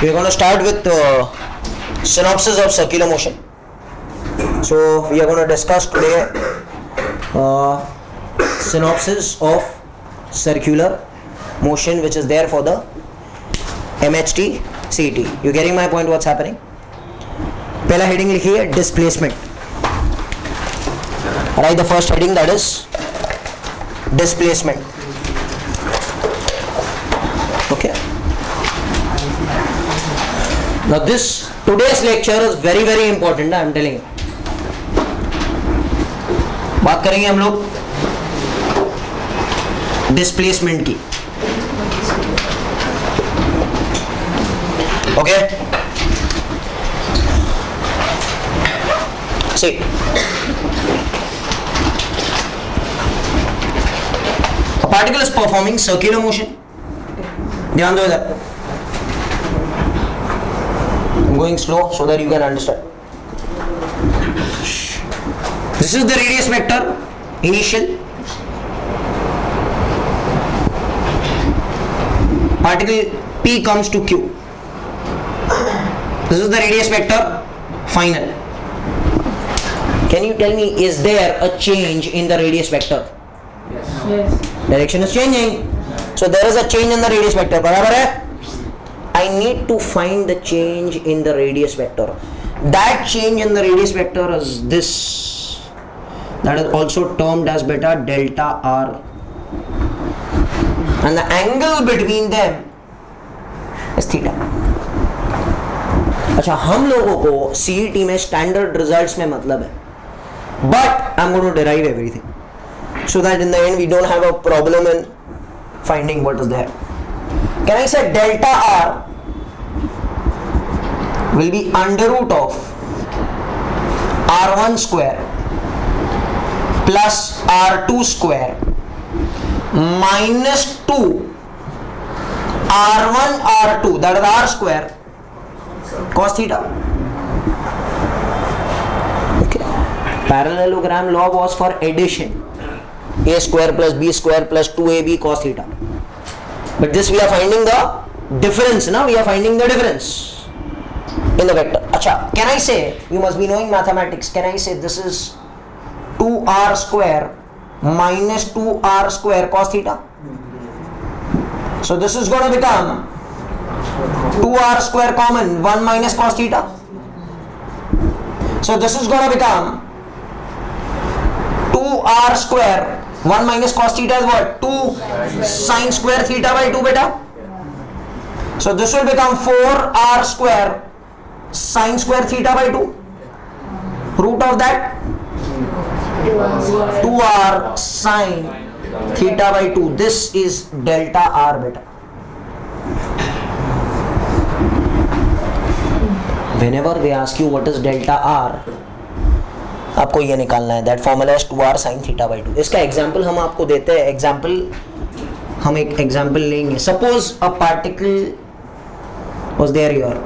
We're going to start with synopsis of circular motion. So we are going to discuss today synopsis of circular motion, which is there for the MHT CET. You getting my point? What's happening? पहला heading लिखिए displacement. Write the first heading, that is displacement. Okay. Now today's lecture is very very important. I am telling you. बात करेंगे हम लोग displacement की. Okay, see a particle is performing circular motion. ध्यान दो इधर. I'm going slow so that you can understand. This is the radius vector initial. Particle P comes to Q. This is the radius vector final. Can you tell me, is there a change in the radius vector? Yes. Direction is changing. So there is a change in the radius vector. बराबर है? I need to find the change in the radius vector. That change in the radius vector is this. That is also termed as beta delta R. And the angle between them is theta. अच्छा, हम लोगों को CET में standard results में मतलब है. But I'm going to derive everything so that in the end we don't have a problem in finding what is there. Can I say delta R will be under root of R1 square plus R2 square minus 2 R1 R2, that is R square cos theta. Okay. Parallelogram law was for addition. A square plus B square plus 2AB cos theta. But this we are finding the difference. Now we are finding the difference in the vector. Acha, can I say, you must be knowing mathematics, can I say this is 2R square minus 2R square cos theta? So this is going to become 2R square common, 1 minus cos theta. So this is going to become 2R square, 1 minus cos theta is what? 2 sin square theta by 2 beta. So this will become 4R square sin square theta by 2. Root of that 2R sin theta by 2. This is delta R beta. Whenever they ask you what is delta R, आपको ये निकालना है. That formula is 2r sin theta by 2. इसका example हम आपको देते हैं. हम एक एग्जांपल लेंगे. Suppose a particle was there here,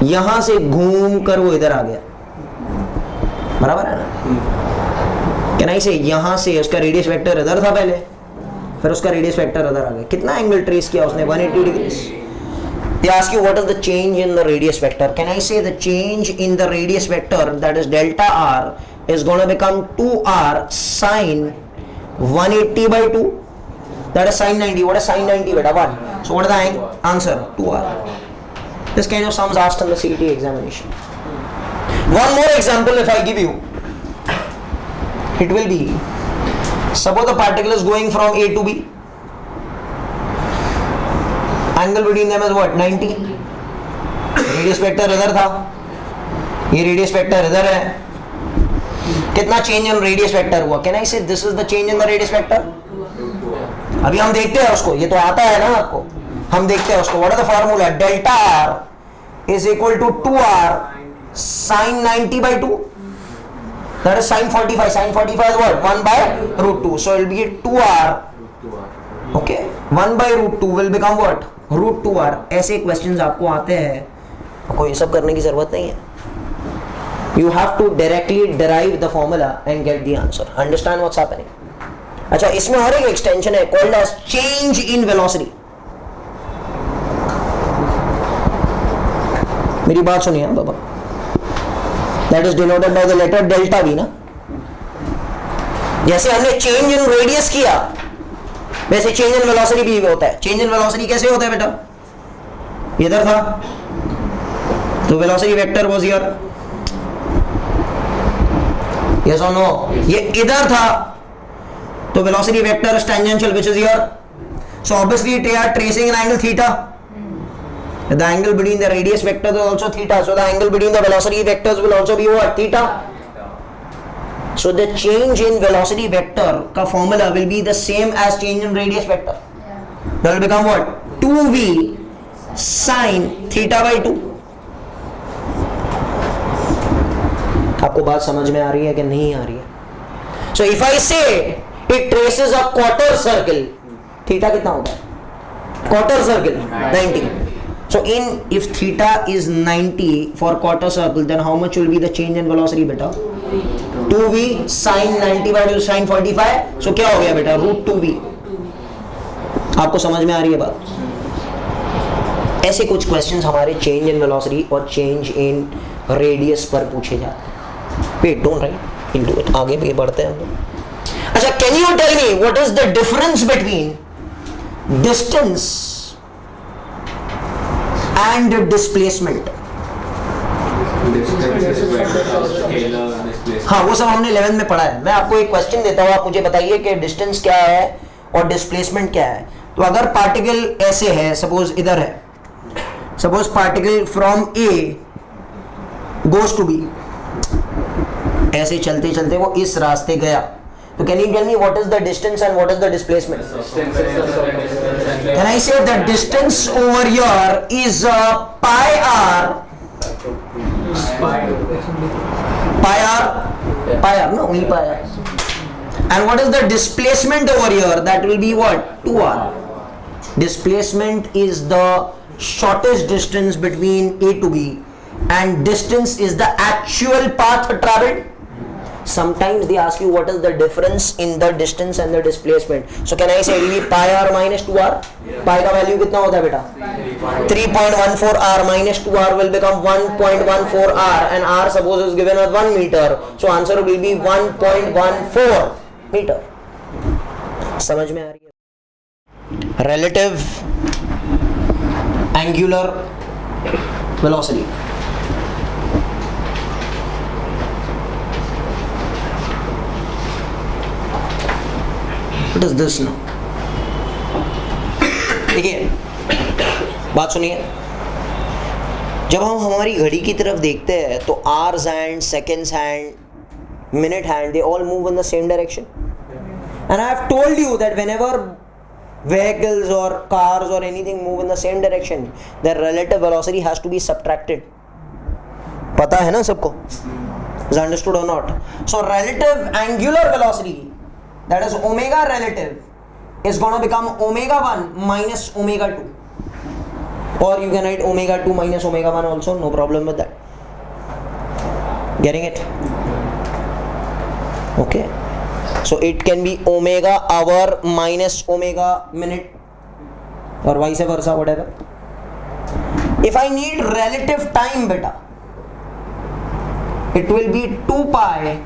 यहां से घूम कर वो इधर आ गया. बराबर है ना? कैन आई से यहां से उसका रेडियस वेक्टर इधर था पहले, फिर उसका रेडियस वेक्टर इधर आ गया. कितना एंगल ट्रेस किया उसने? 180 degree. They ask you what is the change in the radius vector. Can I say the change in the radius vector, that is delta R, is going to become 2R sin 180 by 2. That is sin 90. What is sin 90 beta? 1. So what is the answer? 2R. This kind of sums asked in the CET examination. One more example if I give you. It will be, suppose the particle is going from A to B. Angle between them is what? 90. Radius vector इधर था, ये radius vector इधर है. कितना change in radius vector हुआ? Can I से this is the change in the radius vector? अभी हम देखते हैं उसको. ये तो आता है ना आपको, हम देखते हैं उसको. What is the formula? Delta R is equal to 2r sin 90 by 2. That is sin 45. Sin 45 is what? 1 by root 2. So it will be 2r. Okay, 1 by root 2 will become what? root 2r. ऐसे questions आपको आते हैं, आपको ये सब करने की जरूरत नहीं है. You have to directly derive the formula and get the answer. Understand what's happening? अच्छा, इसमें और एक एक्सटेंशन है called as change in velocity. मेरी बात सुनिए बाबा, that is denoted by the letter delta V ना। जैसे हमने चेंज इन रेडियस किया वैसे चेंज इन वेलोसिटी भी होता है। चेंज इन वेलोसिटी कैसे होता है बेटा, इधर था तो velocity vector was here, yes और नो, ये इधर था तो velocity vector is tangential which is here, so obviously they are tracing an angle theta. The angle between the radius vectors is also theta, so the angle between the velocity vectors will also be what, theta. So the change in velocity vector का formula will be the same as change in radius vector. That will become what, 2v sin theta by 2. आपको बात समझ में आ रही है कि नहीं आ रही है? So if I say it traces a quarter circle, theta कितना होगा, quarter circle 90. So if theta is 90 for quarter circle, then how much will be the change in velocity beta? 2v sin 90 by 2 sin 45. So क्या हो गया बेटा, root 2v. आपको समझ में आ रही है बात? ऐसे कुछ क्वेश्चंस हमारे चेंज इन वेलोसिटी और चेंज इन रेडियस पर पूछे जाते हैं. Wait, don't write into it, आगे भी बढ़ते हैं हम लोग. अच्छा, can you tell me what is the difference between distance and displacement? हाँ, वो सब हमने 11th में पढ़ा है. मैं आपको एक क्वेश्चन देता हूँ, आप मुझे बताइए कि डिस्टेंस क्या है और डिस्प्लेसमेंट क्या है. तो अगर पार्टिकल ऐसे है, सपोज इधर है, suppose particle from A goes to B, ऐसे चलते चलते वो इस रास्ते गया, तो can you tell me what is the distance and what is the displacement? Can I say the distance over here is pi r? Pi r, no, only pi r. And what is the displacement over here? That will be what? 2r. Displacement is the shortest distance between A to B, and distance is the actual path traveled. Sometimes they ask you what is the difference in the distance and the displacement. So can I say it will be pi r minus 2r? Pi का value कितना होता है बेटा? 3.14 r minus 2r will become 1.14 r, and r suppose is given as 1 meter. So answer will be 1.14 meter. समझ में आ रही है? Relative angular velocity. What is this now? देखिए, बात सुनिए. जब हम हमारी घड़ी की तरफ देखते हैं तो hours hand, seconds hand, minute hand, they all move in the same direction. And I have told you that whenever vehicles or cars or anything move in the same direction, their relative velocity has to be subtracted. पता है ना सबको? Is understood or not? So relative angular velocity, that is omega relative, is going to become omega 1 minus omega 2, or you can write omega 2 minus omega 1 also, no problem with that. Getting it? Okay, so it can be omega hour minus omega minute, or vice versa, whatever. If I need relative time beta, it will be 2 pi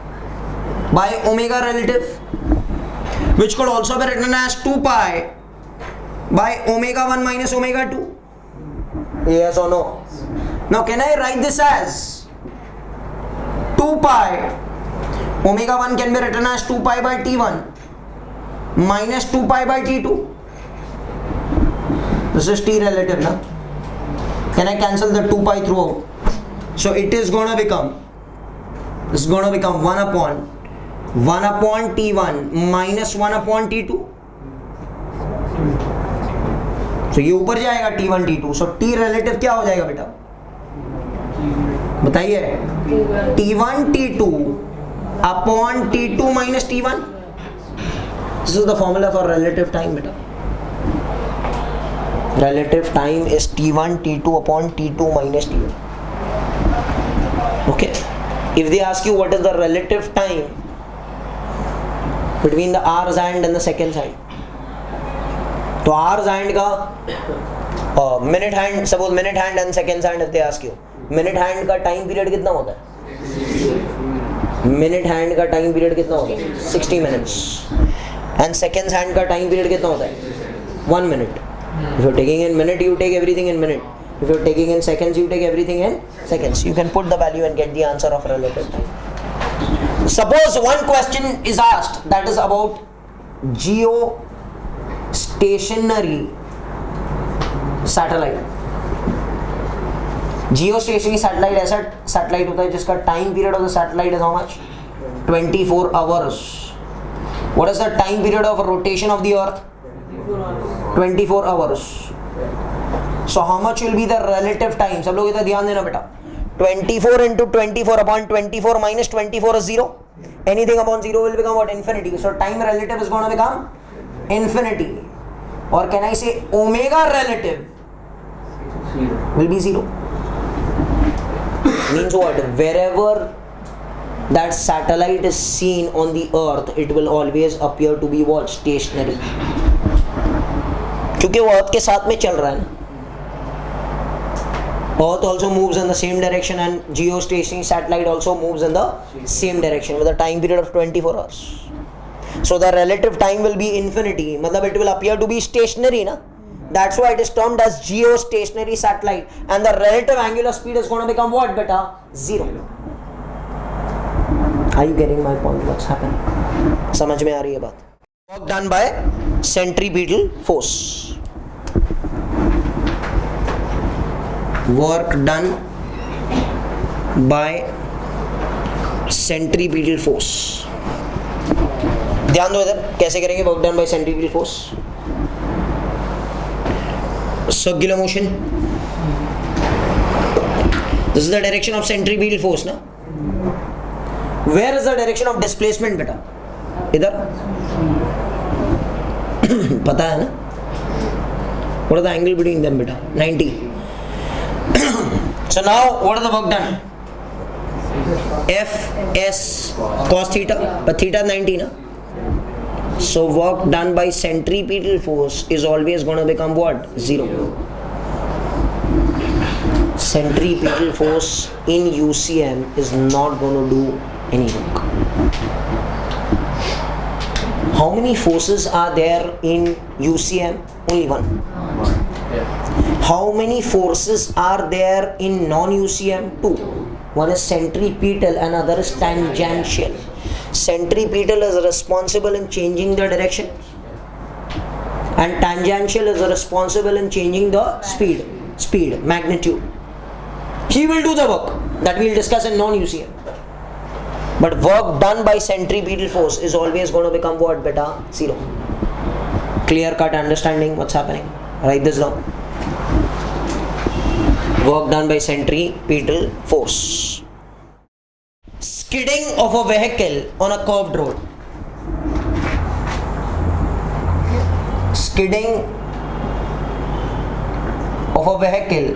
by omega relative, which could also be written as 2 pi by omega 1 minus omega 2. Yes or no? Now can I write this as 2 pi, omega 1 can be written as 2 pi by t1 minus 2 pi by t2. This is t relative now. Can I cancel the 2 pi throughout? So it is going to become, this is going to become 1 upon t1 minus 1 upon t2. So ये ऊपर जाएगा t1 t2. So t relative क्या हो जाएगा बेटा, बताइए? t1 t2 upon t2 minus t1. This is the formula for relative time बेटा. Relative time is t1 t2 upon t2 minus t1. Okay, if they ask you what is the relative time between the hours hand and the seconds hand, तो hours hand का minute hand, suppose minute hand and seconds hand if they ask you, minute hand का time period कितना होता है? Minute hand का time period कितना होता है? 60 मिनट्स. एंड सेकेंड्स हैंड का टाइम पीरियड कितना होता है? 1 minute. If you're taking in minute, you take everything in minute. If you're taking in seconds, you take everything in seconds. You can put the value and get the answer of relative time. Suppose one question is asked that is about geostationary satellite. Geostationary satellite ऐसा satellite होता है जिसका time period of the satellite is how much? 24 hours. What is the time period of rotation of the earth? 24 hours. So how much will be the relative time? सब लोग इधर ध्यान देना बेटा. 24 into 24 upon 24 minus 24 is 0. Anything upon 0 will become what? Infinity. So time relative is going to become infinity. Or can I say omega relative will be 0. Means what? Wherever that satellite is seen on the earth, it will always appear to be what? Stationary. क्योंकि वो अर्थ के साथ में चल रहा है ना. Earth also moves in the same direction and geostationary satellite also moves in the same direction with a time period of 24 hours. So the relative time will be infinity. मतलब it will appear to be stationary ना. That's why it is termed as geostationary satellite. And the relative angular speed is going to become what beta? 0. Are you getting my point? What's happening? समझ में आ रही है बात? Work done by centripetal force. Work done by centripetal force. ध्यान दो इधर कैसे करेंगे work done by centripetal force. Circular motion. This is the direction of centripetal force ना. Where is the direction of displacement बेटा? इधर पता है ना? What is the angle between them बेटा? 90. So now what is the work done? F S cos theta, but theta 90 na. So work done by centripetal force is always going to become what? 0. Centripetal force in UCM is not going to do any work. How many forces are there in UCM? Only one. How many forces are there in non-UCM? 2. One is centripetal and other is tangential. Centripetal is responsible in changing the direction and tangential is responsible in changing the speed, magnitude. He will do the work that we will discuss in non-UCM. But work done by centripetal force is always going to become what beta? 0. Clear cut understanding what's happening. Write this down. Work done by centripetal force. Skidding of a vehicle on a curved road. Skidding of a vehicle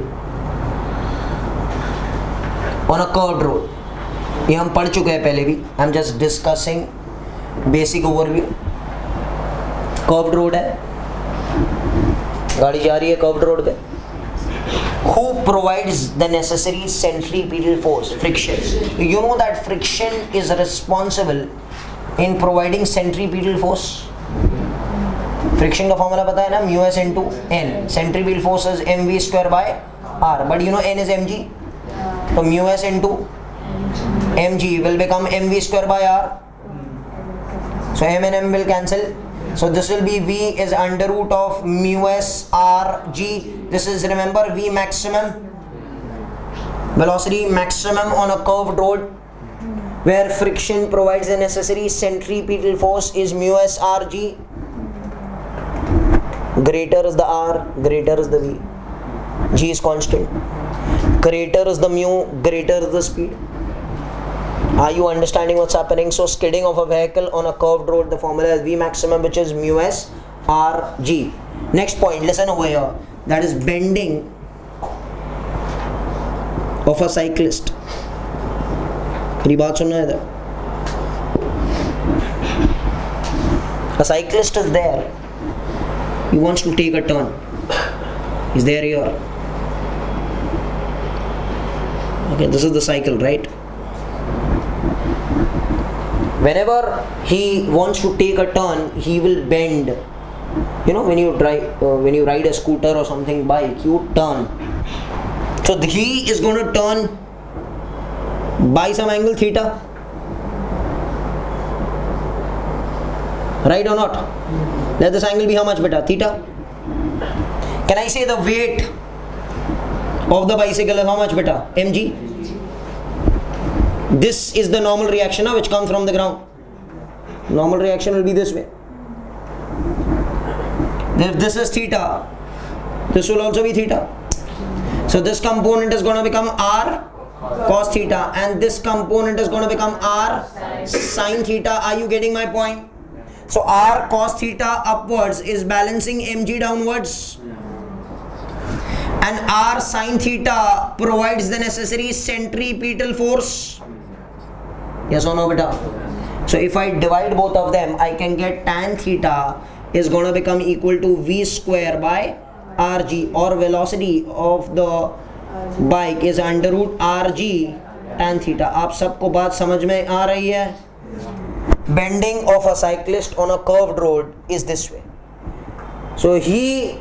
on a curved road. ये हम पढ़ चुके हैं पहले भी. I am just discussing basic overview. Curved road है, गाड़ी जा रही है कर्व्ड रोड पे. Who provides the necessary centripetal force? Friction. You know that friction is responsible in providing centripetal force. Friction का फॉर्मूला पता है ना? mu s into n. Centripetal force is mv square by r. But you know n is mg. So mu s into mg will become mv square by r. So m and m will cancel. So this will be v is under root of mu s r g. This is, remember, v maximum, velocity maximum on a curved road where friction provides the necessary centripetal force is mu s r g. Greater is the r, greater is the v. G is constant. Greater is the mu, greater is the speed. Are you understanding what's happening? So skidding of a vehicle on a curved road, the formula is v maximum, which is mu s r g. Next point, listen over here. That is bending of a cyclist. मेरी बात सुनना है इधर. A cyclist is there. He wants to take a turn. He's there here. Okay, this is the cycle, right? Whenever he wants to take a turn, he will bend. You know, when you ride a scooter or something, bike, you turn. So he is going to turn by some angle theta. Right or not? Let this angle be how much, beta? Theta. Can I say the weight of the bicycle is how much, beta? mg. This is the normal reaction which comes from the ground. Normal reaction will be this way. If this is theta, this will also be theta. So this component is going to become r cos theta, and this component is going to become r sin theta. Are you getting my point? So r cos theta upwards is balancing mg downwards, and r sin theta provides the necessary centripetal force. Yes or no, beta? So if I divide both of them, I can get tan theta is going to become equal to v square by rg, or velocity of the bike is under root rg tan theta. आप सबको बात समझ में आ रही है? Bending of a cyclist on a curved road is this way. So he,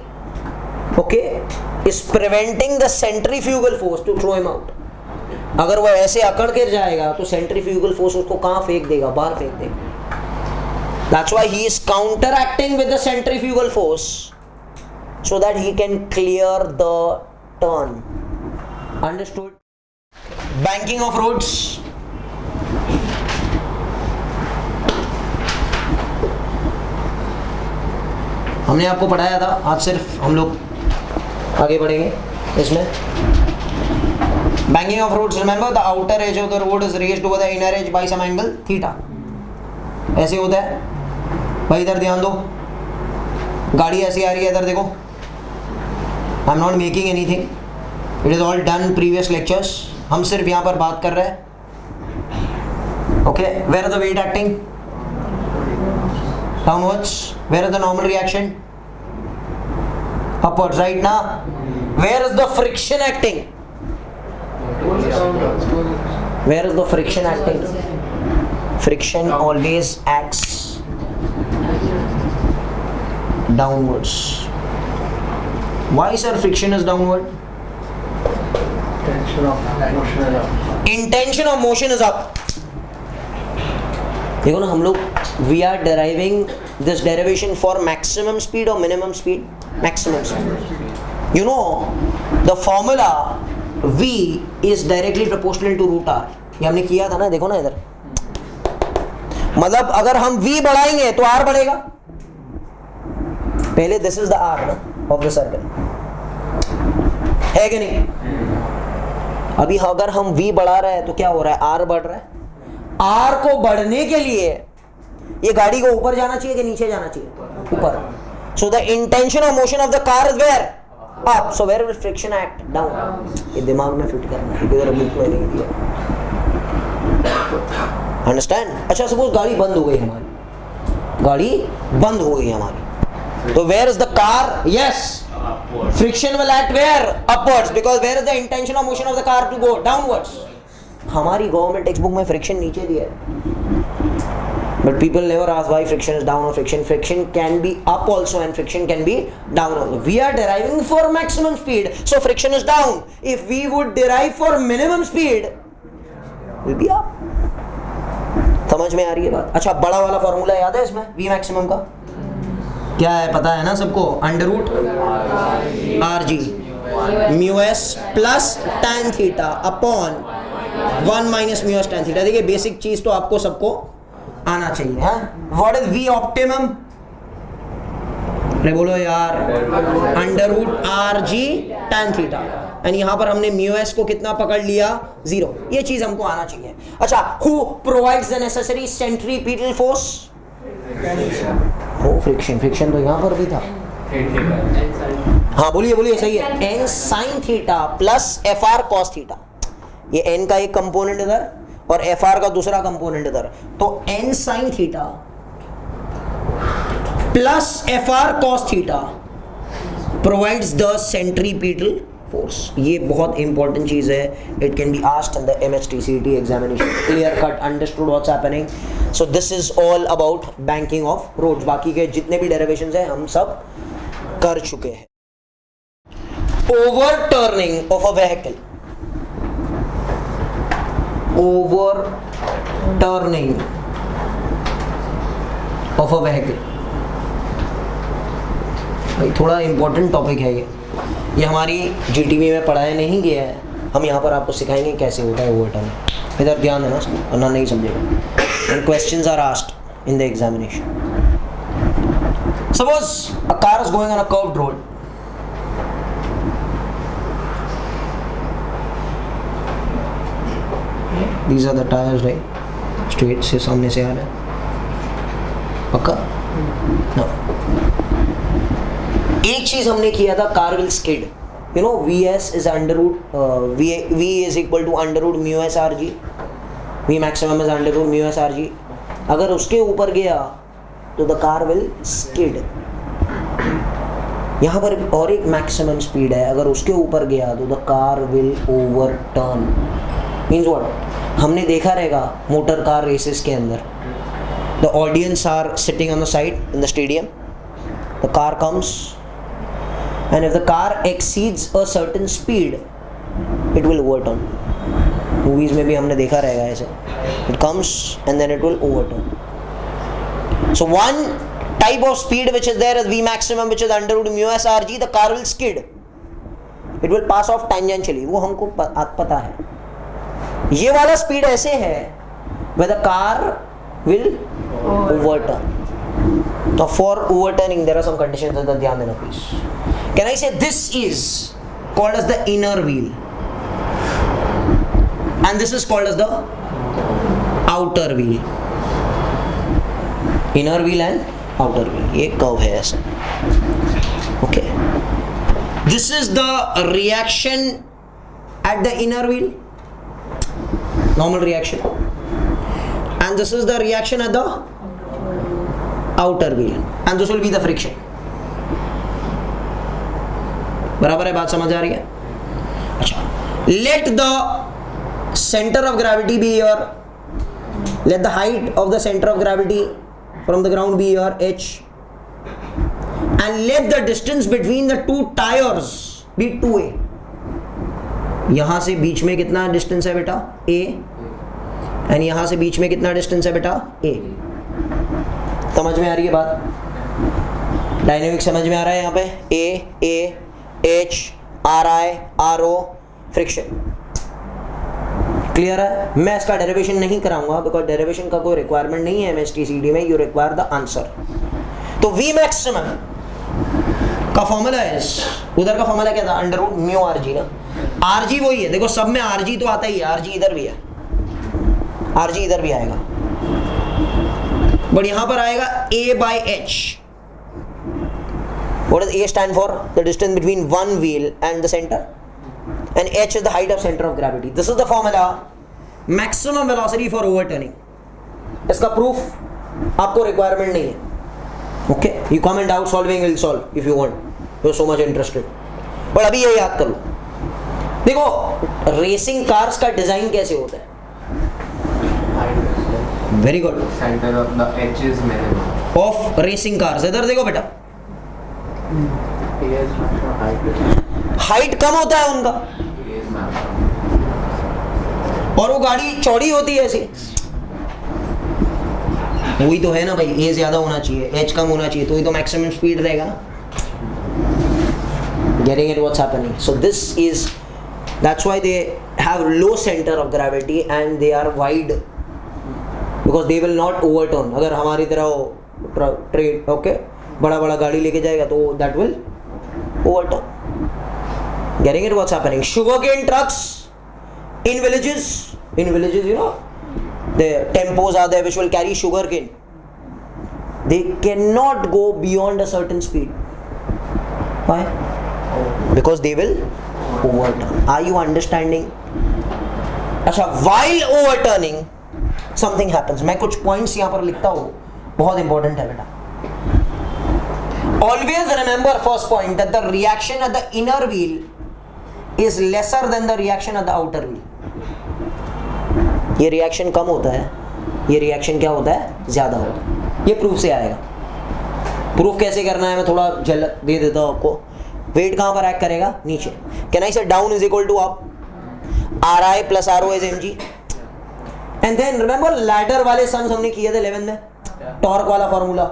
okay, is preventing the centrifugal force to throw him out. अगर वो ऐसे अकड़ कर जाएगा तो centrifugal force उसको कहाँ फेंक देगा? बाहर फेंक देगा. That's why he is counteracting with the centrifugal force, so that he can clear the turn. Understood? Banking of roads. हमने आपको पढ़ाया था, आज सिर्फ हम लोग आगे बढ़ेंगे इसमें. Banking of roads. Remember, the outer edge of the road is raised over the inner edge by some angle theta. ऐसे होता है भाई. इधर ध्यान दो, गाड़ी ऐसी आ रही है, इधर देखो. I am not making anything, it is all done previous lectures. हम सिर्फ यहाँ पर बात कर रहे हैं. Okay, where is the weight acting? Downwards. Where is the normal reaction? Upwards, right? Now, where is the friction acting? Where is the friction acting? Friction always acts downwards. Why, sir, friction is downward? Intention of motion is up. देखो ना, हम लोग we are deriving this derivation for maximum speed or minimum speed? Maximum speed. You know, the formula v is directly proportional to root r. ये हमने किया था ना, देखो ना इधर. मतलब अगर हम v बढ़ाएंगे तो r बढ़ेगा. पहले this is the r of the circle, है कि नहीं? अभी अगर हम v बढ़ा रहे हैं तो क्या हो रहा है? r बढ़ रहा है. R को बढ़ने के लिए ये गाड़ी को ऊपर जाना चाहिए कि नीचे जाना चाहिए? ऊपर. So the intention of motion of the car is where? Up. So where will friction act? Down. ये दिमाग में फिट करना है, इधर बुक में नहीं दिया. Understand? अच्छा, सपोज गाड़ी बंद हो गई हमारी, गाड़ी बंद हो गई हमारी, तो where is the car? Yes, friction will act where? Upwards, because where is the intention of motion of the car to go? Downwards. हमारी गवर्नमेंट टेक्स्ट बुक में फ्रिक्शन नीचे दिया है, but people never ask why friction is down और friction can be up also and friction can be down also. We are deriving for maximum speed, so friction is down. If we would derive for minimum speed, will be up. समझ में आ रही है बात? अच्छा, बड़ा वाला formula याद है इसमें वी मैक्सिमम का? क्या है पता है ना सबको? Under root R G mu S plus tan theta upon 1 minus mu S tan theta. देखिए, बेसिक चीज तो आपको सबको आना चाहिए. What is V optimum? अरे बोलो यार, under root R G tan theta. And यहां पर हमने म्यू एस को कितना पकड़ लिया? 0. ये चीज हमको आना चाहिए. अच्छा, who provides the necessary centripetal force? हो, फ्रिक्शन. फ्रिक्शन तो यहां पर भी था. हाँ, बोलिए बोलिए, सही है. N sine theta plus F R cos theta. ये n का एक कंपोनेंट इधर और एफ आर का दूसरा कंपोनेंट इधर, तो n sign theta plus F R cos theta provides the centripetal force. ये बहुत important चीज़ है. It can be asked in the MHTCET examination. Clear cut, understood what's happening. So this is all about banking of roads. बाकी के जितने भी derivations हैं हम सब कर चुके हैं. Overturning of a vehicle. Overturning of a vehicle. भाई थोड़ा इंपॉर्टेंट टॉपिक है ये हमारी जीटीवी में पढ़ाया नहीं गया है. हम यहाँ पर आपको सिखाएंगे कैसे होता है ओवरटर्न. इधर ध्यान देना वरना नहीं समझेगा. And questions are asked in the examination. Suppose a car is going on a curved road. These are the tires, right? Straight से सामने से आ रहा है. पक्का? No. एक चीज हमने किया था, car will skid. You know, VS is under root V is equal to under root mu s RG. V maximum is under root mu s RG. अगर उसके ऊपर गया तो the car will skid. यहाँ पर और एक मैक्सिमम स्पीड है. अगर उसके ऊपर गया तो the car will overturn. Means what? हमने देखा रहेगा मोटर कार रेसेस के अंदर. The audience are sitting on the side in the stadium. The car comes. And if the car exceeds a certain speed, it will overturn. Movies में भी हमने देखा रहेगा ऐसे. It comes and then it will overturn. So one type of speed which is there is V maximum, which is under root mu s RG. The car will skid. It will pass off tangentially. वो हमको पता है. ये वाला speed ऐसे है where the car will overturn. So for overturning there are some conditions that ध्यान देना please. Can I say this is called as the inner wheel and this is called as the outer wheel. Inner wheel and outer wheel. ये curve है ऐसा. Okay. This is the reaction at the inner wheel. Normal reaction. And this is the reaction at the outer wheel. And this will be the friction. बराबर है? बात समझ आ रही है? अच्छा. Let the center of gravity be your. Let the height of the center of gravity from the ground be your h. And let the distance between the two tires be 2a. यहां से बीच में कितना distance है बेटा? a. And यहां से बीच में कितना डिस्टेंस है बेटा? a. समझ में आ रही है बात? डायनेमिक समझ में आ रहा है यहाँ पे? a h ri ro friction. Clear है? मैं इसका डेरिवेशन नहीं कराऊंगा बिकॉज डेरिवेशन का कोई रिक्वायरमेंट नहीं है MHTCET में. You require the answer. तो V मैक्सिमम का फॉर्मूला है, उधर का फॉर्मूला क्या था? अंडर रूट म्यू RG ना. RG वही है. देखो सब में RG तो आता ही है. RG इधर भी है, RG इधर भी आएगा, बट यहां पर आएगा A by H. What does A stand for? The distance between one wheel and the center. And H is the height of center of gravity. This is the formula. Maximum velocity for overturning. इसका proof आपको requirement नहीं है. Okay? You come and doubt solving will solve if you want. You're so much interested. But अभी ये याद कर लो. देखो racing cars का डिजाइन कैसे होता है? Very good. Center of the H is minimum. Of racing cars. इधर देखो बेटा. हाइट कम होता है उनका और वो गाड़ी चौड़ी होती है ऐसी. वही तो है ना भाई. ए ज्यादा होना चाहिए, एच कम होना चाहिए, तो ही तो मैक्सिमम स्पीड रहेगा ना. Getting it what's happening. So this is, that's why they have low center of gravity and they are wide because they will not overturn. अगर हमारी तरह ट्रेन ओके बड़ा बड़ा गाड़ी लेके जाएगा तो that will overturn. Getting it what's happening. Sugarcane trucks in villages you know the tempos are there which will carry sugarcane. They cannot go beyond a certain speed. Why? Because they will overturn. Are you understanding? अच्छा, while overturning something happens. मैं कुछ points यहाँ पर लिखता हूँ, बहुत important है बेटा. Always remember first point that the reaction at the inner wheel is lesser than the reaction at the outer wheel. ये रिएक्शन कम होता है, ये रिएक्शन क्या होता है, ज्यादा होता है. ये प्रूफ से आएगा. प्रूफ कैसे करना है मैं थोड़ा झलक दे देता हूं आपको. वेट कहां पर एक्ट करेगा, नीचे. Can I say down is equal to up, R I plus R O is M G. And then remember ladder वाले सम्स हमने किए थे 11 में, टॉर्क वाला formula,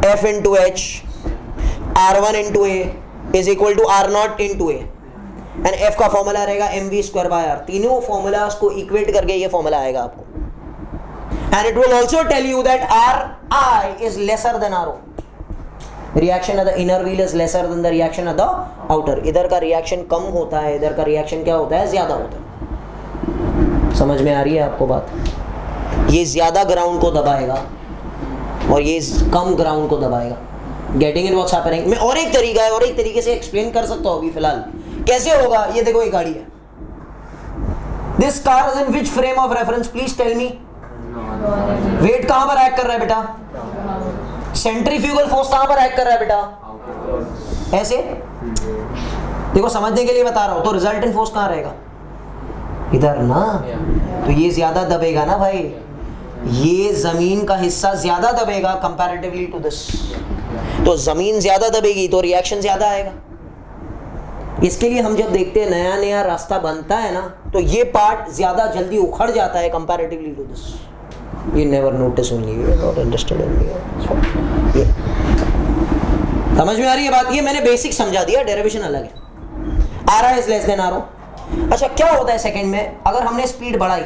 F into H R1 into A is equal to R0 into A. And F का formula रहेगा mv square by r. तीनों formulas को इक्वेट करके ये फॉर्मूला आएगा आपको. And it will also tell you that Ri is lesser than Ro. Reaction at the inner wheel is lesser than the reaction at the outer. इधर का reaction कम होता है, इधर का रिएक्शन क्या होता है, ज्यादा होता है. समझ में आ रही है आपको बात? ये ज्यादा ग्राउंड को दबाएगा और ये कम ग्राउंड को दबाएगा. Getting in what's happening. मैं और एक तरीका है, और एक तरीके से एक्सप्लेन कर सकता हूं अभी फिलहाल. कैसे होगा ये देखो, ये गाड़ी है. This car is in which frame of reference, please tell me. Weight कहां पर एक्ट कर रहा है बेटा, सेंट्रीफ्यूगल फोर्स कहां पर एक्ट कर रहा है बेटा, ऐसे. देखो समझने के लिए बता रहा हूं. तो रिजल्टेंट फोर्स कहां रहेगा, इधर ना. तो ये ज्यादा दबेगा ना भाई, ये जमीन का हिस्सा ज्यादा दबेगा कंपैरेटिवली टू दिस. तो जमीन ज्यादा दबेगी तो रिएक्शन ज्यादा आएगा. इसके लिए हम जब देखते हैं नया नया रास्ता बनता है ना, तो ये पार्ट ज्यादा जल्दी उखड़ जाता है comparatively to this. You never notice only, you not understood only. समझ में आ रही है बात? ये मैंने बेसिक समझा दिया, डेरिवेशन अलग है. Ri is less than Ro. अच्छा क्या होता है सेकंड में, अगर हमने स्पीड बढ़ाई,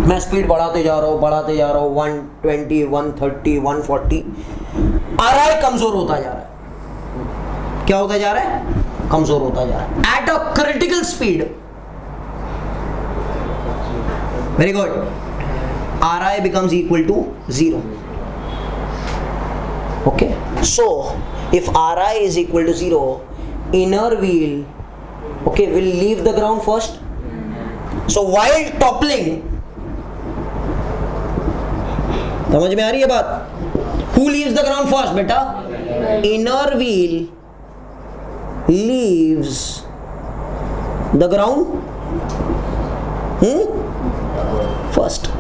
मैं स्पीड बढ़ाते जा रहा हूँ 120, 130, 140, Ri कमजोर होता जा रहा है. क्या होता जा रहा है, कमजोर होता जा रहा है. At a critical speed, very good, Ri becomes equal to 0. Okay, so if Ri is equal to 0, inner wheel, okay, will leave the ground first. So while toppling, समझ में आ रही है बात? Who leaves the ground first बेटा? Inner wheel leaves the ground first.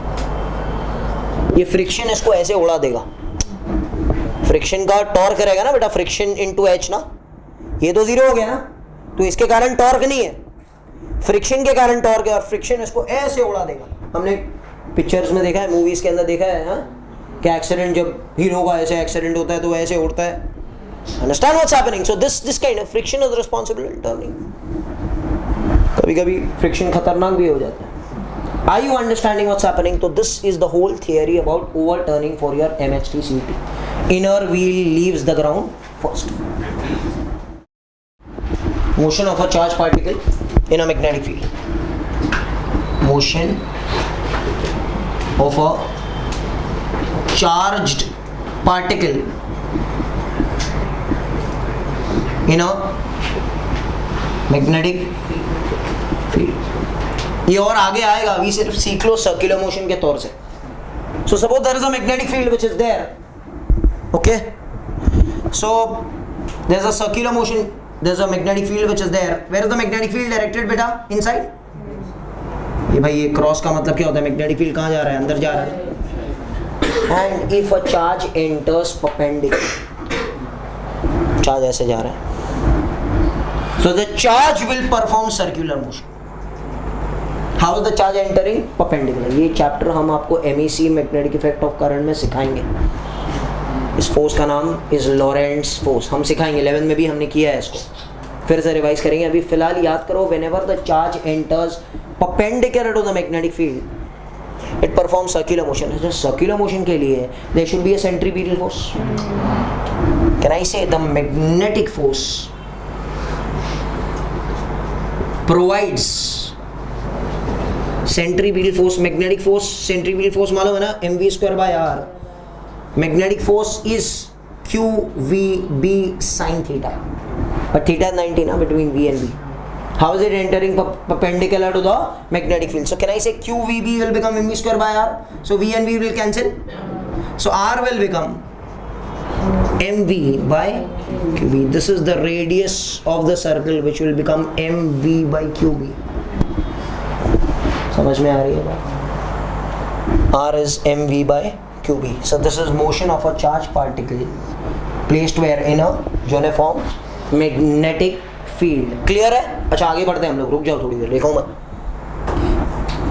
ये friction इसको ऐसे उड़ा देगा. फ्रिक्शन का टॉर्क रहेगा ना बेटा, फ्रिक्शन इनटू एच ना. ये तो 0 हो गया ना, तो इसके कारण टॉर्क नहीं है, फ्रिक्शन के कारण टॉर्क है. और फ्रिक्शन इसको ऐसे उड़ा देगा. हमने पिक्चर्स में देखा है, मूवीज के अंदर देखा है, हाँ, कि एक्सीडेंट जब हीरो का ऐसे एक्सीडेंट होता है तो ऐसे उड़ता है. Understand what's happening? So this kind of friction is responsible in turning. कभी कभी फ्रिक्शन खतरनाक भी हो जाता है. Are you understanding what's happening? So this is the whole theory about overturning for your MHT/CT. Inner wheel leaves the ground first. Motion of a charged particle in a magnetic field. Motion of a charged particle in a magnetic field. ये और आगे आएगा, अभी सिर्फ सीख लो circular motion के तौर से. So suppose there is a magnetic field which is there. Okay, so there is a circular motion, there is a magnetic field which is there. Where is the magnetic field directed बेटा? Inside. ये भाई ये cross का मतलब क्या होता है, magnetic field कहाँ जा रहा है, अंदर जा रहा है. And if a charge enters perpendicular, charge ऐसे जा रहा है, so the charge will perform circular motion. How is the charge entering? Perpendicular. ये चैप्टर हम आपको MEC magnetic effect of current में सिखाएंगे. इस फोर्स का नाम इज लॉरेंट्स फोर्स. हम सिखाएंगे, 11 में भी हमने किया है इसको, फिर से रिवाइज करेंगे. अभी फिलहाल याद करो, whenever the charge enters perpendicular to the magnetic field it perform circular motion. जो सर्कुलर मोशन के लिए there should be a centripetal force. Can I say the magnetic force provides centripetal force. Magnetic force, centripetal force मालूम है ना, mv square by r. Magnetic force is QVB sin theta, but theta is 90 ना, between V and B. How is it entering perpendicular to the magnetic field? So can I say QVB will become mv square by r? So V and V will cancel. So r will become mv by qb. This is the radius of the circle which will become mv by qb. समझ में आ रही है बात? r is mv by qb. So this is motion of a charged particle placed where in a uniform magnetic field. Clear है? अच्छा आगे बढ़ते हैं हम लोग, रुक जाओ थोड़ी देर, लिखो मत.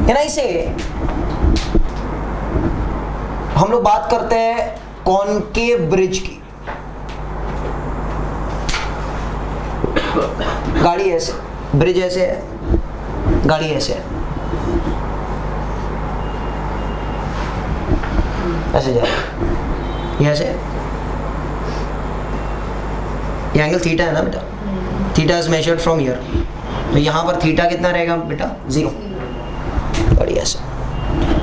Can I say, हम लोग बात करते हैं कॉनकेव ब्रिज की. गाड़ी ऐसे, ब्रिज ऐसे है, गाड़ी ऐसे है, ऐसे जा, ये ऐसे, ये एंगल थीटा है ना बेटा, theta is measured from here, तो यहाँ पर थीटा कितना रहेगा बेटा? 0. गाड़ी ऐसे.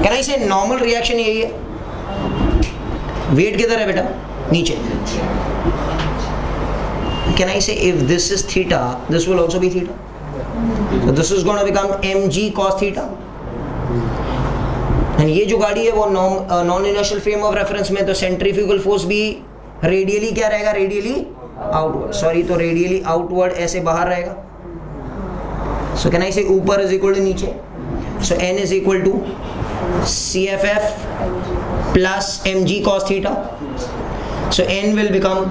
कैन आई से नॉर्मल रिएक्शन यही है? वेट किधर है बेटा? नीचे. Can I say if this is theta, this will also be theta? So this is going to become mg cos theta. And ये जो गाड़ी है वो non inertial frame of reference में, तो सेंट्रीफ्यूगल फोर्स भी रेडियली क्या रहेगा? रेडियली आउटवर्ड, सॉरी, तो रेडियली आउटवर्ड ऐसे बाहर रहेगा. सो कैन आई से ऊपर इज इक्वल टू नीचे. So n is equal to CFF plus mg cos theta. So n will become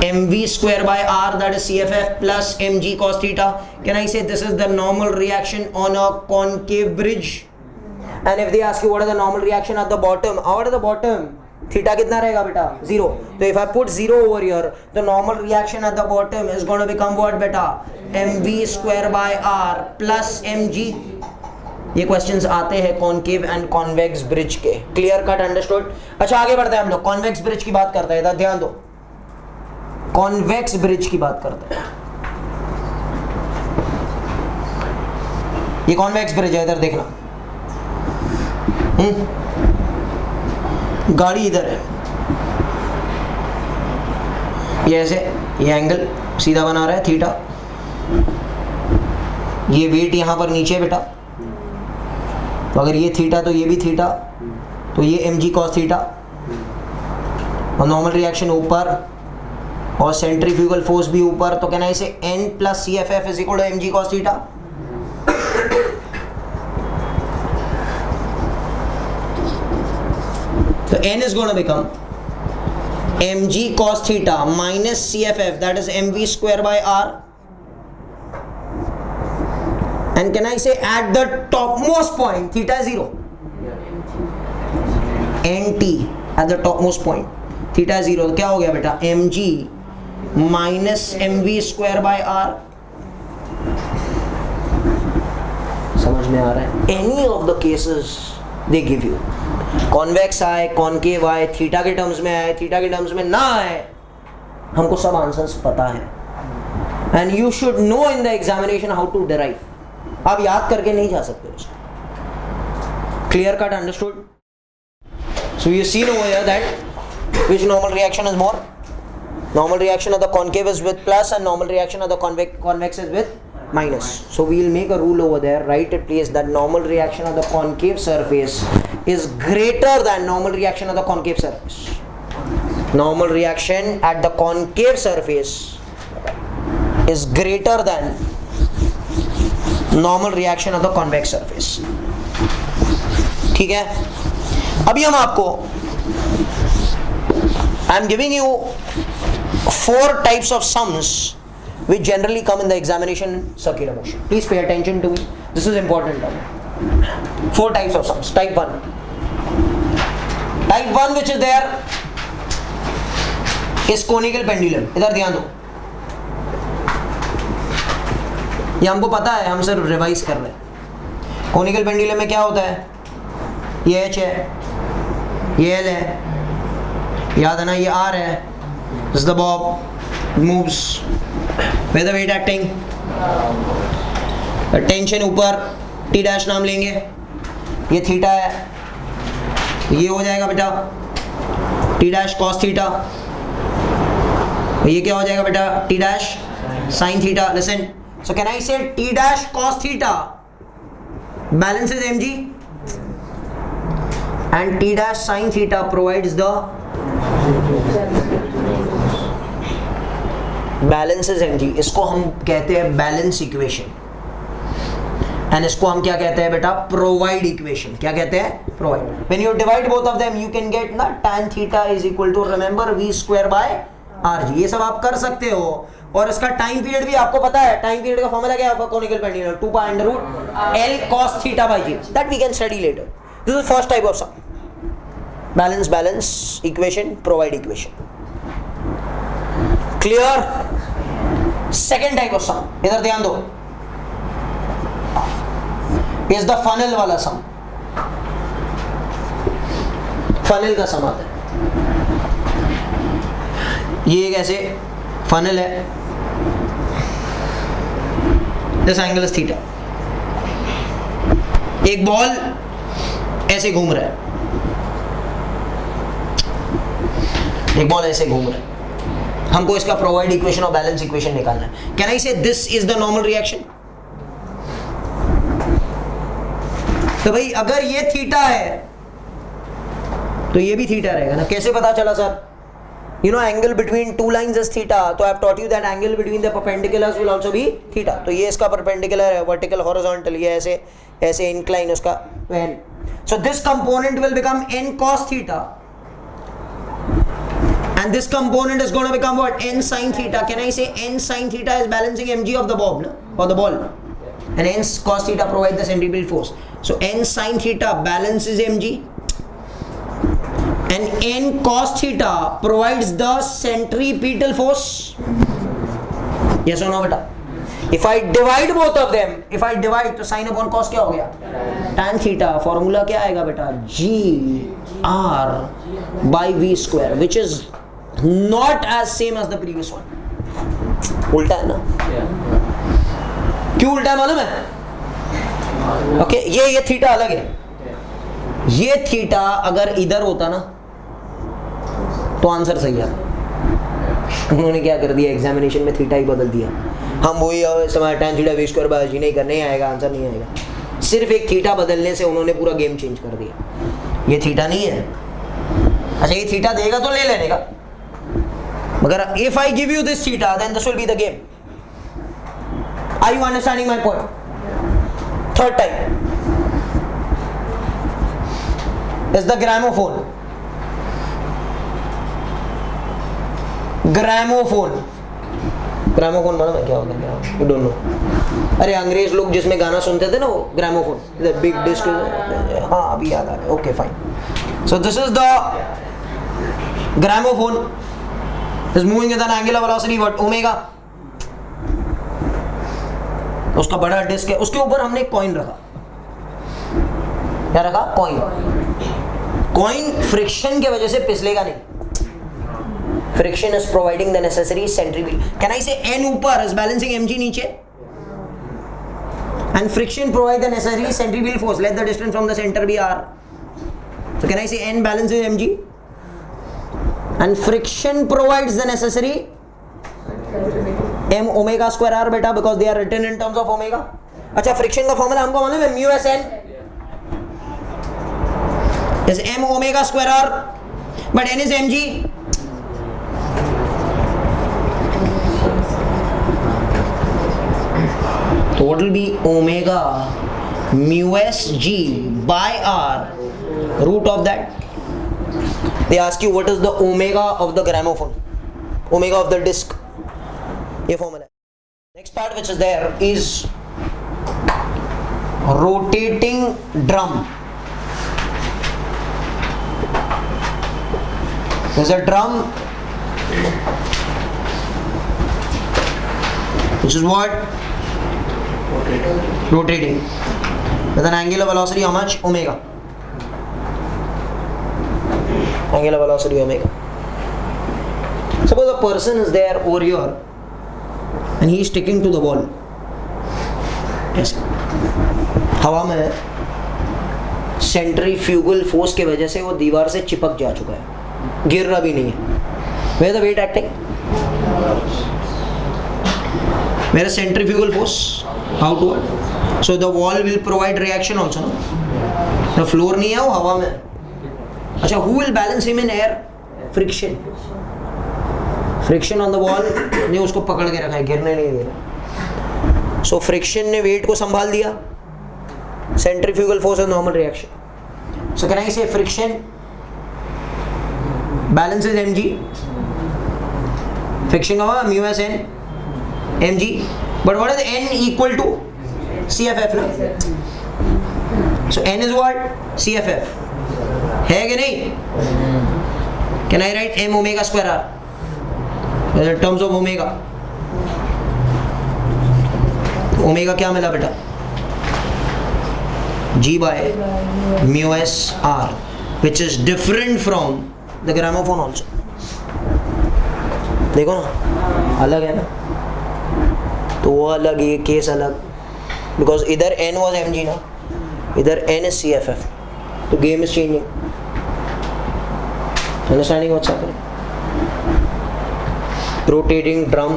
mv square by r, that is CFF plus mg cos theta. Can I say this is the normal reaction on a concave bridge? And if they ask you what is the normal reaction at the bottom, out at the bottom theta कितना रहेगा बेटा? 0. So if I put 0 over here, the normal reaction at the bottom is going to become what बेटा? mv square by r plus mg. ये questions आते हैं concave and convex bridge के. Clear cut, understood? अच्छा आगे बढ़ते हैं हम लोग, कॉन्वेक्स ब्रिज की बात करते हैं. इधर ध्यान दो, कॉन्वेक्स ब्रिज की बात करते हैं. ये कॉन्वेक्स ब्रिज है, इधर देखना. गाड़ी इधर है, ये ऐसे, ये एंगल सीधा बना रहा है थीटा, ये वेट यहां पर नीचे बेटा, तो अगर ये थीटा तो ये भी थीटा, तो ये mg cos थीटा, और नॉर्मल रिएक्शन ऊपर और सेंट्रीफ्यूगल फोर्स भी ऊपर, तो can I say n plus CFF is equal to mg cos theta. तो n is going to become mg cos theta minus CFF, that is mv square by r. And can I say at the topmost point theta is 0, nt at the topmost point theta is 0, तो क्या हो गया बेटा? mg minus mv square by r. समझ में आ रहा है? Any of the cases they give you, convex आए, कॉनकेव आए, थीटा के टर्म्स में आए, थीटा के टर्म्स में ना आए, हमको सब आंसर्स पता है. And you should know in the examination how to derive. आप याद करके नहीं जा सकते उसको. Clear cut, understood? So you seen over here that which normal reaction is more? Normal reaction of the concave is with plus and normal reaction of the convex is with minus. So we will make a rule over there, write it please, that normal reaction of the concave surface is greater than normal reaction of the concave surface. Normal reaction at the concave surface is greater than normal reaction of the convex surface. ठीक है? अभी हम आपको I am giving you 4 types of sums which generally come in the examination circular motion. Please pay attention to me. This is important. 4 types of sums. Type 1. Type 1 which is there is conical pendulum. इधर ध्यान दो. ये हमको पता है, हम सिर्फ revise कर रहे हैं. conical pendulum में क्या होता है? ये H है, ये L है, याद है ना, ये R है. This is the bob, moves. Where the weight acting? Tension ऊपर, T डैश नाम लेंगे. ये थीटा है, ये हो जाएगा बेटा T डैश cos थीटा. ये क्या हो जाएगा बेटा? T dash sin theta. Listen. So can I say T dash cos theta balances mg and T dash sin theta provides the balances mg, इसको हम कहते हैं बैलेंस इक्वेशन, एंड इसको हम क्या कहते हैं बेटा, प्रोवाइड इक्वेशन. क्या कहते हैं, provide. When you divide both of them you can get ना tan theta is equal to, remember, v square by rg. ये सब आप कर सकते हो. और इसका टाइम पीरियड भी आपको पता है. टाइम पीरियड का फॉर्मूला क्या है, conical pendulum 2 pi under root l cos theta by g. That we can study later. This is first type of sum. Balance equation, provide equation. Clear. Second type of sum, इधर ध्यान दो, is the funnel वाला सम. Funnel का सम आता है. ये एक ऐसे फनल है, दिस एंगल इज थीटा. एक बॉल ऐसे घूम रहा है, एक बॉल ऐसे घूम रहा है. हमको इसका प्रोवाइड इक्वेशन और बैलेंस इक्वेशन निकालना है. कैन आई से this is the normal reaction? तो भाई अगर ये थीटा है तो ये भी थीटा रहेगा ना. कैसे पता चला sir? You know angle between two lines is theta. तो I have taught you that angle between the perpendiculars will also be theta. तो ये इसका परपेंडिकुलर है, वर्टिकल हॉरिजॉन्टल, ये ऐसे ऐसे इंक्लाइन उसका n. So this component will become n cos theta, and this component is going to become what, n sin theta. Can I say n sin theta is balancing mg of the bob, no? Or the ball, and n cos theta provides the centripetal force. So n sin theta balances mg, and n cos theta provides the centripetal force. Yes or no beta? If I divide both of them, if I divide, तो sin upon cos क्या हो गया, tan theta. Formula क्या आएगा बेटा, g r by v square, which is not as same as the previous one. उल्टा है ना? क्यों उल्टा है मालूम है? ओके, ये थीटा अलग है. ये थीटा अगर इधर होता ना तो आंसर सही है. उन्होंने क्या कर दिया, एग्जामिनेशन में थीटा ही बदल दिया. हम वही समय tan theta v square bye g नहीं करने आएगा, आंसर नहीं आएगा. सिर्फ एक थीटा बदलने से उन्होंने पूरा गेम चेंज कर दिया. ये थीटा नहीं है. अच्छा, ये थीटा देगा तो ले लेने का, मगर if I give you this theta, then this will be the game. Are you understanding my point? Third type is the gramophone. Gramophone मालूम है क्या होता है? You don't know. अरे अंग्रेज लोग जिसमें गाना सुनते थे ना, वो ग्रामोफोन, the big disc. हाँ, अभी याद आ रहा है. Okay, fine. So this is the gramophone. is moving with an angular velocity what, omega. उसका बड़ा डिस्क है, उसके ऊपर हमने एक कॉइन रखा. क्या रखा? कॉइन. कॉइन फ्रिक्शन की वजह से पिसलेगा नहीं. Friction is providing the necessary centripetal. Can I say n ऊपर इज बैलेंसिंग mg नीचे, and friction provide the necessary centripetal force. Let the distance from the centre be r. So can I say n balances mg? And friction provides the necessary m omega square r beta, because they are written in terms of omega. अच्छा, friction का formula हमको मालूम है, mu s n is m omega square r, but n is mg. So what will be omega mu s g by r, root of that. They ask you what is the omega of the gramophone, omega of the disc. ये formula. Next part which is there is rotating drum. There's a drum which is what? Rotating with an angular velocity how much? Omega. Angular velocity omega. Suppose a person is there over here and he is sticking to the wall. Yes. हवा में centrifugal force की वजह से वो दीवार से चिपक जा चुका है, गिर रहा भी नहीं है. Where the weight acting? Where is centrifugal force? Outward. So the wall will provide reaction also, no? The floor नहीं है, वो हवा में. अच्छा, who will balance him in air? Friction. Friction on the wall ने उसको पकड़ के रखा है, गिरने नहीं दे रहा। सो फ्रिक्शन ने वेट को संभाल दिया, सेंट्रीफ्यूगल फोर्स और normal reaction. So can I से फ्रिक्शन balances mg, friction का mu s n mg, but what is n equal to cff ना? So n is what? cff है कि नहीं? Can I write m omega square r in terms of omega? Omega क्या मिला बेटा? g by mu s r, which is different from the gramophone also. देखो ना, अलग है ना, तो वो अलग, ये केस अलग, बिकॉज इधर n was mg ना, इधर n is cff, तो game is changing. Understanding what's happening? Rotating drum.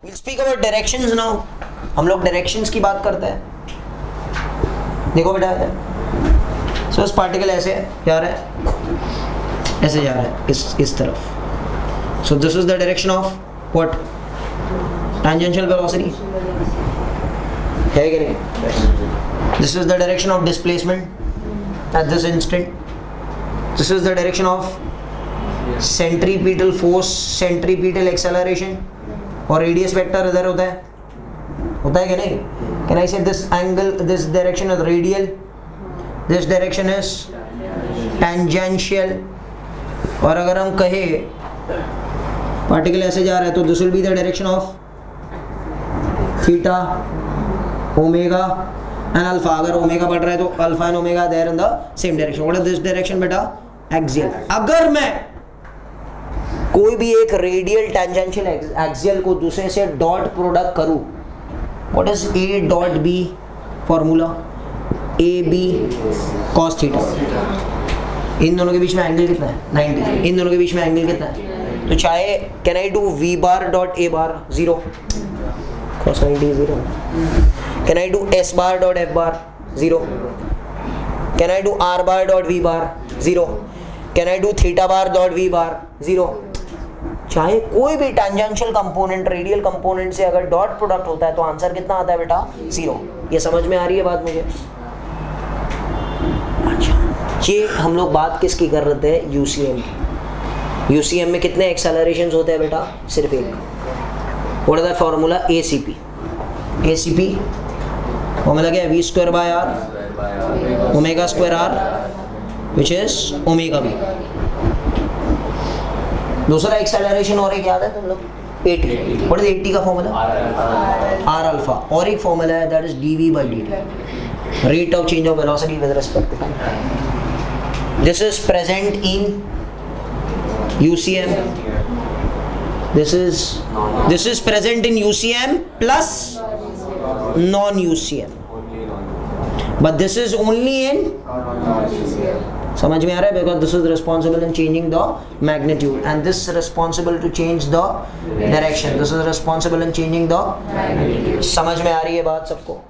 We'll speak about directions now. हम लोग directions की बात करते हैं. देखो बेटा, सो इस पार्टिकल ऐसे जा रहा है, ऐसे जा रहा है इस तरफ. So this is the direction of what? Tangential velocity है कि नहीं? This is the direction of displacement at this instant. This is the direction of centripetal force, centripetal acceleration. और रेडियस वेक्टर इधर होता है कि नहीं? कैन आई से this angle, this direction is radial, this direction is tangential. और अगर हम कहें पार्टिकल ऐसे जा रहा है तो this will be the direction of theta, omega and alpha. अगर ओमेगा बढ़ रहा है तो alpha and omega there in the same direction. What is this direction बेटा? एक्सियल. अगर मैं कोई भी एक रेडियल टेंजेंशियल एक्सियल को दूसरे से डॉट प्रोडक्ट करूं, what is A dot B formula? A B cos theta. इन दोनों के बीच में एंगल कितना है? 90. इन दोनों के बीच में एंगल कितना है? तो चाहे can I do V bar dot A bar? 0. Cos 90 0. Can I do S bar dot F bar? 0. Can I do R bar dot V bar? 0. Can I do theta bar dot V bar? 0. चाहे कोई भी tangential component radial component से अगर dot product होता है तो answer कितना आता है बेटा? 0. ये समझ में आ रही है बात मुझे? अच्छा, ये हम लोग बात किसकी कर रहे थे? यूसीएम की. यूसीएम में कितने एक्सेलरेशंस होते हैं बेटा? सिर्फ एक. What is the formula? ACP. ACP formula क्या है? V square by r omega square r which is omega v. दूसरा एक्सेलरेशन और एक याद है तुम लोग? 80. व्हाट इज 80 का फॉर्मूला? R alpha. और एक फॉर्मूला है that is dv by dt, rate of change of velocity with respect to time. This is present in UCM. This is present in UCM plus non-UCM, but this is only in. समझ में आ रहा है? Because this is responsible in changing the magnitude and this is responsible to change the direction. This is responsible in changing the. समझ में आ रही है बात सबको?